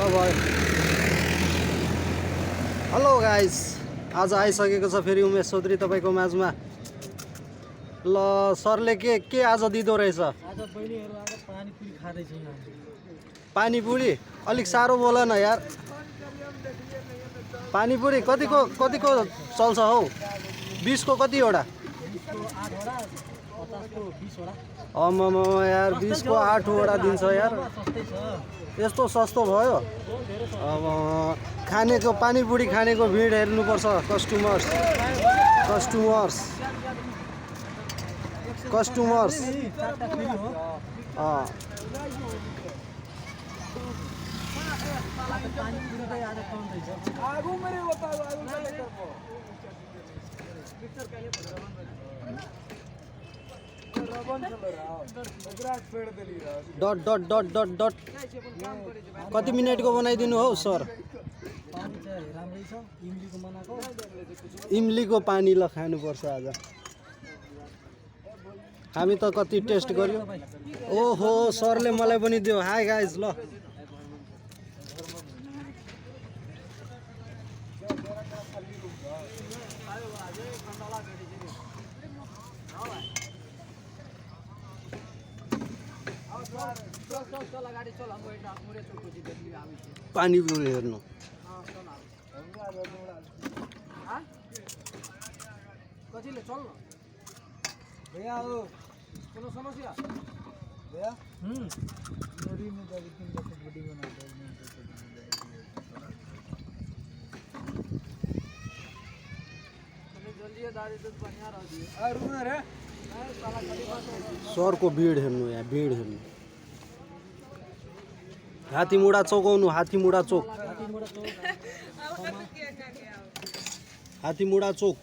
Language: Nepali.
ल भयो। हेलो गाइस, आज आइसकेको छ फेरि उमेश चौधरी तपाईँको माझमा। ल सरले के आज दिँदो रहेछ? आज बहिनीहरू आज पानीपुरी खाँदैछ यहाँ। पानीपुरी अलिक साह्रो बोल न यार। पानीपुरी कतिको चल्छ हौ? 20 को कतिवटा? 20 को 8 वटा, 50 को 20 वटा। अम्म यार 20 को 8 वटा दिन्छ यार। सस्तै छ। यस्तो सस्तो भयो? अब खानेको पानीपुरी खानेको भिड हेर्नुपर्छ। कस्टमर्स चारटा फ्री हो। पानीपुरी चाहिँ आज कम रहेछ। Dot dot dot dot dot कति मिनटको बनाइदिनु हौ सर? पानी चाहिँ राम्रै छ, इमलीको बनाएको। इमलीको पानी ल खानुपर्छ आज। हामी त कति टेस्ट गर्यो। ओहो सरले मलाई पनि दियो। हाई गाइज ल पानीपुरी हेर्नु। कतिले चल्न भैया हो कुनै समस्या भैया बॉडी में जाके 3 बजे बॉडी बना दो। जल्दी दादी दूध बढ़िया रह दिए और रुना रे साला कड़ी बात है। सरको भिड हेर्नु यहाँ, भिड हेर्नु। हाथीमुढा चौकाउनु, हाथीमुढा चोक। हाथीमुढा चोक।